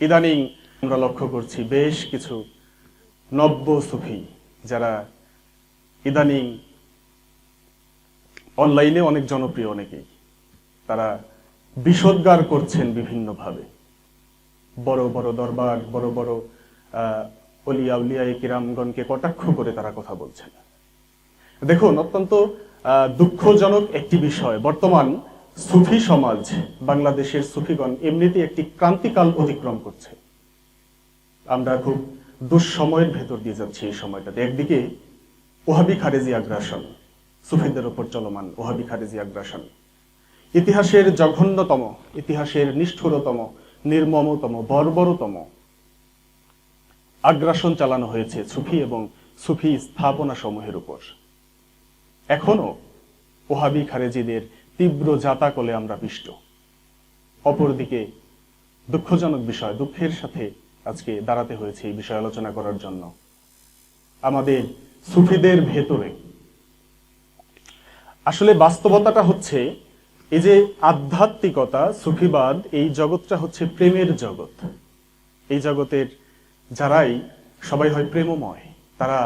ইদানিং আমরা লক্ষ্য করছি বেশ কিছু নব্য সুফি যারা ইদানিং অনলাইনে অনেক জনপ্রিয়, অনেকেই তারা বিষোদ্গার করছেন বিভিন্নভাবে। বড় বড় দরবার, বড় বড় অলিয়া উলিয়ায়ে কিরামগণকে কটাক্ষ করে তারা কথা বলছেন। দেখুন, অত্যন্ত দুঃখজনক একটি বিষয়, বর্তমান সুফি সমাজ, বাংলাদেশের সুফিগণ এমনিতে একটি ক্রান্তিকাল অতিক্রম করছে। আমরা খুব দুঃসময়ের ভেতর দিয়ে যাচ্ছি এই সময়টাতে। একদিকে ওহাবি খারেজি আগ্রাসন, সুফিদের উপর চলমান ওহাবি খারেজি আগ্রাসন, ইতিহাসের জঘন্যতম, ইতিহাসের নিষ্ঠুরতম, নির্মমতম, বর্বরতম আগ্রাসন চালানো হয়েছে সুফি এবং সুফি স্থাপনা সমূহের উপর। এখনো ওহাবি খারেজিদের তীব্র জাতাকলে আমরা পিষ্ট। অপরদিকে দুঃখজনক বিষয়, দুঃখের সাথে আজকে দাঁড়াতে হয়েছে এই বিষয় আলোচনা করার জন্য। আমাদের সুফিদের ভেতরে আসলে বাস্তবতাটা হচ্ছে এই যে আধ্যাত্মিকতা, সুফিবাদ, এই জগৎটা হচ্ছে প্রেমের জগৎ। এই জগতের যারাই সবাই হয় প্রেমময়, তারা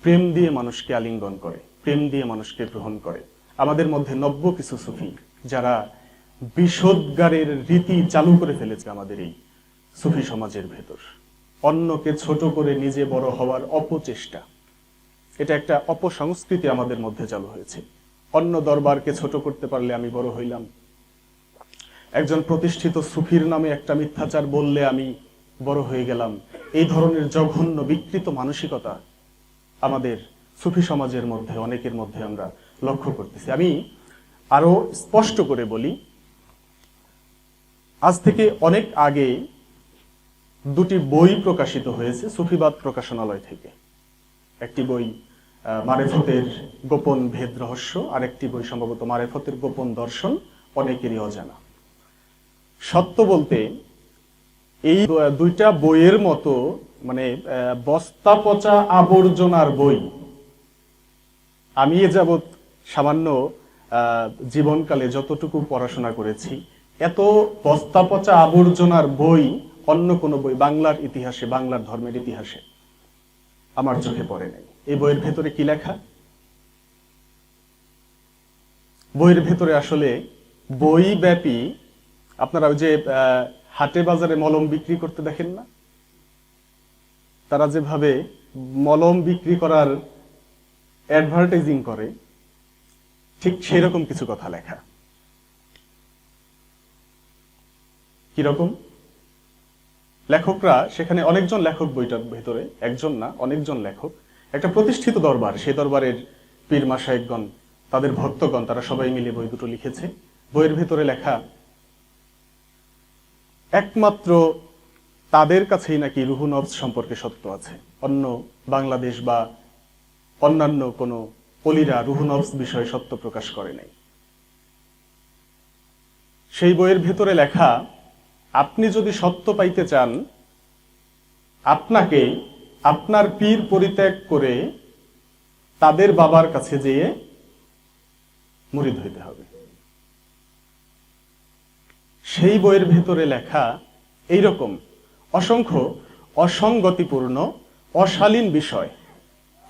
প্রেম দিয়ে মানুষকে আলিঙ্গন করে, প্রেম দিয়ে মানুষকে গ্রহণ করে। আমাদের মধ্যে নব্য কিছু সুফি যারা বিষোদ্গারের রীতি চালু করে ফেলেছে আমাদের এই সুফি সমাজের ভেতর। অন্যকে ছোট করে নিজে বড় হওয়ার অপচেষ্টা, এটা একটা অপসংস্কৃতি আমাদের মধ্যে চালু হয়েছে। অন্য দরবারকে ছোট করতে পারলে আমি বড় হইলাম, একজন প্রতিষ্ঠিত সুফির নামে একটা মিথ্যাচার বললে আমি বড় হয়ে গেলাম। এই ধরনের জঘন্য বিকৃত মানসিকতা আমাদের সুফি সমাজের মধ্যে অনেকের মধ্যে আমরা লক্ষ্য করতেছি। আমি আরো স্পষ্ট করে বলি, আজ থেকে অনেক আগে দুটি বই প্রকাশিত হয়েছে সুফিবাদ প্রকাশনালয় থেকে। একটি বই মারেফতের গোপন ভেদ রহস্য, আর একটি বই সম্ভবত মারেফতের গোপন দর্শন, অনেকেরই অজানা। সত্য বলতে এই দুইটা বইয়ের মতো মানে বস্তা পচা আবর্জনার বই আমি এ যাবৎ সামান্য জীবনকালে যতটুকু পড়াশোনা করেছি, এত বস্তা পচা আবর্জনার বই অন্য কোনো বই বাংলার ইতিহাসে, বাংলার ধর্মের ইতিহাসে আমার চোখে পড়ে নাই। এই বইয়ের ভেতরে কি লেখা? বইয়ের ভেতরে আসলে বই ব্যাপী আপনারা ওই যে হাটে বাজারে মলম বিক্রি করতে দেখেন না, তারা যেভাবে মলম বিক্রি করার অ্যাডভার্টাইজিং করে, ঠিক সেরকম কিছু কথা লেখা। কিরকম? লেখকরা সেখানে অনেকজন লেখক, বইটার ভেতরে একজন না অনেকজন লেখক, একটা প্রতিষ্ঠিত দরবার, সেই দরবারের পীর মাশায়েখগণ, তাদের ভক্তগণ, তারা সবাই মিলে বই দুটো লিখেছে। বইয়ের ভেতরে লেখা একমাত্র তাদের কাছেই নাকি রুহু নফস সম্পর্কে সত্য আছে। অন্য বাংলাদেশ বা অন্যান্য কোনো অলিরা রুহু নফস বিষয়ে সত্য প্রকাশ করে নাই। সেই বইয়ের ভেতরে লেখা, আপনি যদি সত্য পাইতে চান, আপনাকে আপনার পীর পরিত্যাগ করে তাদের বাবার কাছে যেয়ে মুরিদ হইতে হবে। সেই বইয়ের ভেতরে লেখা এইরকম অসংখ্য অসঙ্গতিপূর্ণ, অশালীন বিষয়,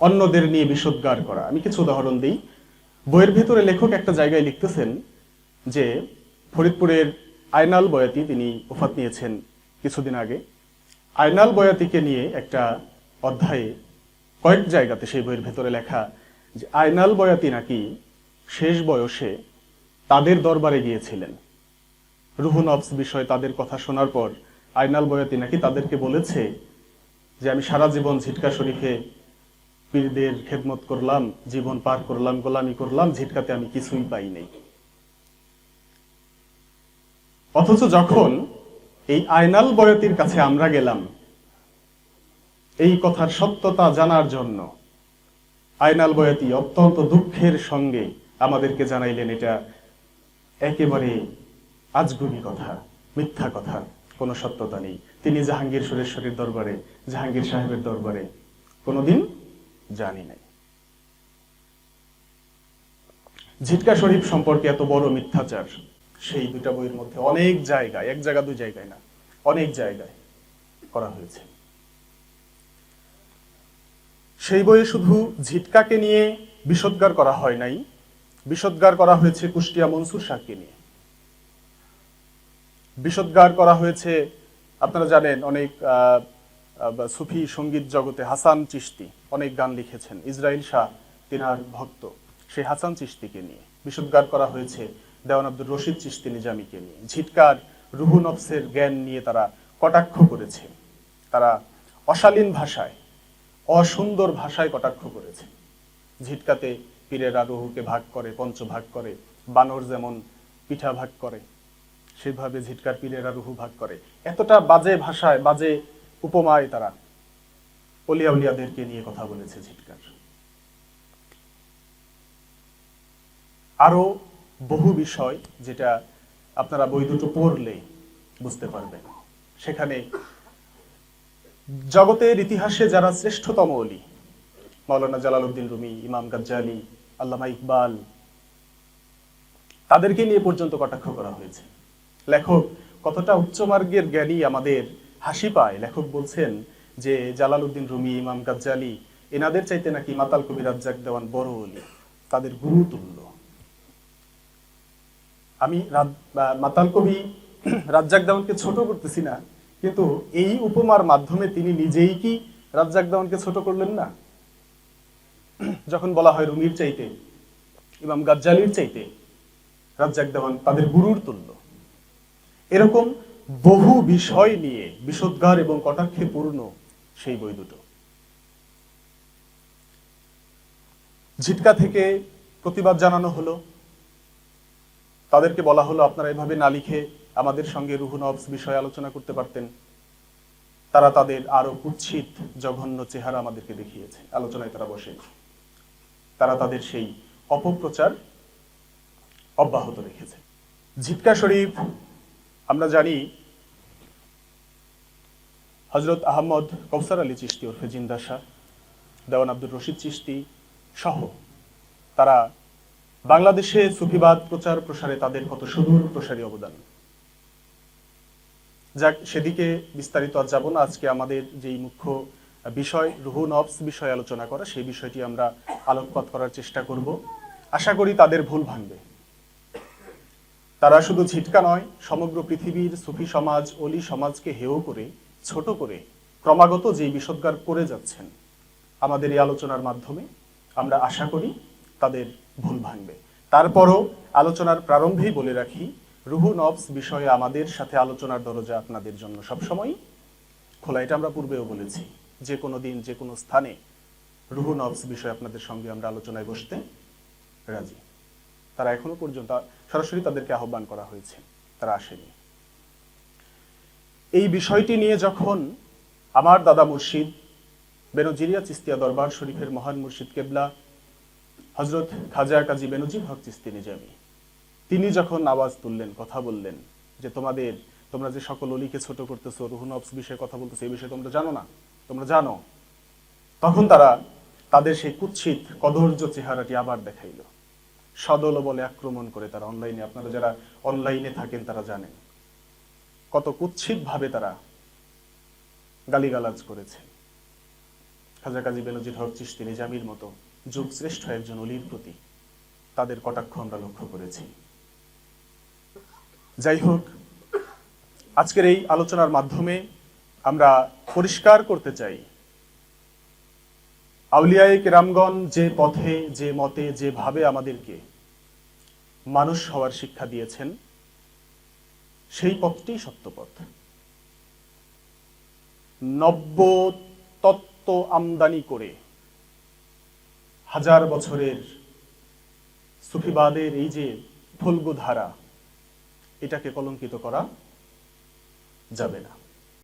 অন্যদের নিয়ে বিষোদ্গার করা। আমি কিছু উদাহরণ দিই। বইয়ের ভেতরে লেখক একটা জায়গায় লিখতেছেন যে ফরিদপুরের আয়নাল বয়াতি, তিনি ওফাত নিয়েছেন কিছুদিন আগে। আয়নাল বয়াতিকে নিয়ে একটা অধ্যায়ে কয়েক জায়গাতে সেই বইয়ের ভেতরে লেখা যে আয়নাল বয়াতি নাকি শেষ বয়সে তাদের দরবারে গিয়েছিলেন। রুহু নফস বিষয়ে তাদের কথা শোনার পর আয়নাল বয়াতি নাকি তাদেরকে বলেছে যে আমি সারা জীবন ঝিটকা শরীফে পীরদের খেদমত করলাম, জীবন পার করলাম, গোলামি করলাম, ঝিটকাতে আমি কিছুই পাই নাই। অথচ যখন এই আয়নাল বয়াতির কাছে আমরা গেলাম এই কথার সত্যতা জানার জন্য, আয়নাল বয়াতি অত্যন্ত দুঃখের সঙ্গে আমাদেরকে জানাইলেন এটা একেবারে আজগুবি কথা, মিথ্যা কথা, কোনো সত্যতা নেই। তিনি জাহাঙ্গীর সুরেশ্বরীর দরবারে, জাহাঙ্গীর সাহেবের দরবারে কোনোদিন জানি নাই। ঝিটকা শরীফ সম্পর্কে এত বড় মিথ্যাচার সেই দুটা বইয়ের মধ্যে অনেক জায়গায়, এক জায়গা দুই জায়গায় না, অনেক জায়গায় করা হয়েছে। সেই বইয়ে শুধু ঝিটকাকে নিয়ে বিষোদ্গার করা হয় নাই, বিষোদ্গার করা হয়েছে কুষ্টিয়া মনসুর শাহকে নিয়ে, বিষোদ্গার করা হয়েছে, আপনারা জানেন অনেক সুফি সঙ্গীত জগতে হাসান চিশতি অনেক গান লিখেছেন, ইসরাইল শাহ তিনার ভক্ত, সেই হাসান চিশতিকে নিয়ে বিষোদ্গার করা হয়েছে, দেওয়ান আব্দুর রশিদ চিশতি নিজামীকে নিয়ে। ঝিটকার রুহু নফসের জ্ঞান নিয়ে তারা কটাক্ষ করেছে, তারা অশালীন ভাষায়, অসুন্দর ভাষায় কটাক্ষ করেছে। ঝিটকাতে পীরেরা রুহুকে ভাগ করে, পঞ্চভাগ করে, বানর যেমন পিঠা ভাগ করে সেভাবে ঝিটকার পীরেরা রুহু ভাগ করে। এতটা বাজে ভাষায়, বাজে উপমায় তারা অলিয়া উলিয়াদেরকে নিয়ে কথা বলেছে ঝিটকার। আরো বহু বিষয় যেটা আপনারা বই দুটো পড়লে বুঝতে পারবেন। সেখানে জগতের ইতিহাসে যারা শ্রেষ্ঠতম অলি, মাওলানা জালালউদ্দিন রুমি, ইমাম গাজ্জালি, আল্লামা ইকবাল, তাদেরকে নিয়ে পর্যন্ত কটাক্ষ করা হয়েছে। লেখক কতটা উচ্চমার্গের জ্ঞানী আমাদের হাসি পায়। লেখক বলছেন যে জালালউদ্দিন রুমি, ইমাম গাজ্জালি এনাদের চাইতে নাকি মাতাল কবি রাজ্জাক দেওয়ান বড় অলি, তাদের গুরু তুল্য। আমি মাতাল কবি রাজ্জাক দেওয়ানকে ছোট করতেছি না, কিন্তু এই উপমার মাধ্যমে তিনি নিজেই কি রাজ্জাক দেওয়ানকে ছোট করলেন না? যখন বলা হয় রুমির চাইতে, ইমাম গাজ্জালির চাইতে রাজ্জাক দেওয়ান তাদের গুরুর তুল্য। এরকম বহু বিষয় নিয়ে বিষোদ্গার এবং কটাক্ষে পূর্ণ সেই বই দুটো। ঝিটকা থেকে প্রতিবাদ জানানো হলো, তাদেরকে বলা হলো আপনারা এভাবে না লিখে আমাদের সঙ্গে রুহু নফস বিষয়ে আলোচনা করতে পারতেন। তারা তাদের আরো কুৎসিত জঘন্য চেহারা আমাদেরকে দেখিয়েছে, আলোচনায় তারা বসে তারা তাদের সেই অপপ্রচার অব্যাহত রেখেছে। ঝিটকা শরীফ আমরা জানি হযরত আহমদ কৌসার আলী চিশতি ওরফে জিন্দা শাহ, দেওয়ান আব্দুর রশিদ চিশতি সহ তারা বাংলাদেশে সুফিবাদ প্রচার প্রসারে তাদের কত সুদূর প্রসারী অবদান। যাক, সেদিকে বিস্তারিত আর যাব না। আজকে আমাদের যেই মুখ্য বিষয় রুহু নফস বিষয়ে আলোচনা করা, সেই বিষয়টি আমরা আলোকপাত করার চেষ্টা করব। আশা করি তাদের ভুল ভাঙবে। তারা শুধু ঝিটকা নয়, সমগ্র পৃথিবীর সুফি সমাজ, অলি সমাজকে হেয় করে, ছোট করে ক্রমাগত যেই বিষোদ্গার করে যাচ্ছেন, আমাদের এই আলোচনার মাধ্যমে আমরা আশা করি তাদের ভুল ভাঙবে। তারপরও আলোচনার প্রারম্ভেই বলে রাখি, রুহু নফস বিষয়ে আমাদের সাথে আলোচনার দরজা আপনাদের জন্য সবসময় খোলা। এটা আমরা পূর্বেও বলেছি, যে কোনো দিন যে কোনো স্থানে রুহু নফস বিষয়ে আপনাদের সঙ্গে আমরা আলোচনায় বসতে রাজি। তারা এখনো পর্যন্ত সরাসরি তাদেরকে আহ্বান করা হয়েছে, তারা আসেনি। এই বিষয়টি নিয়ে যখন আমার দাদা মুর্শিদ বেনজিরিয়া চিস্তিয়া দরবার শরীফের মহান মুর্শিদ কেবলা হযরত খাজা কাজী বেনজির হক চিস্তি নিজামী, তিনি যখন আওয়াজ তুললেন, কথা বললেন যে তোমরা যে সকল অলিকে ছোট করতেছো, রুহু নফস বিষয়ে কথা বলতেছো, এই বিষয়ে তোমরা জানো না, তোমরা জানো, তখন তারা তাদের সেই কুৎসিত কদর্য চেহারাটি আবার দেখাইল। সদল বলে আক্রমণ করে তারা অনলাইনে, আপনারা যারা অনলাইনে থাকেন তারা জানেন কত কুৎসিত ভাবে তারা গালিগালাজ করেছে খাজা কাজী বেনজির হক চিশতি নিজামীর মতো যুগ শ্রেষ্ঠ একজন অলির প্রতি। তাদের কটাক্ষ আমরা লক্ষ্য করেছি। যাই হোক, আজকের এই আলোচনার মাধ্যমে আমরা পরিষ্কার করতে চাই, আউলিয়ায়ে কেরামগণ যে পথে, যে মতে, যেভাবে আমাদেরকে মানুষ হওয়ার শিক্ষা দিয়েছেন, সেই পথটি সত্য পথ। নব্য তত্ত্ব আমদানি করে হাজার বছরের সুফিবাদের এই যে ফল্গু ধারা, এটাকে কলঙ্কিত করা যাবে না।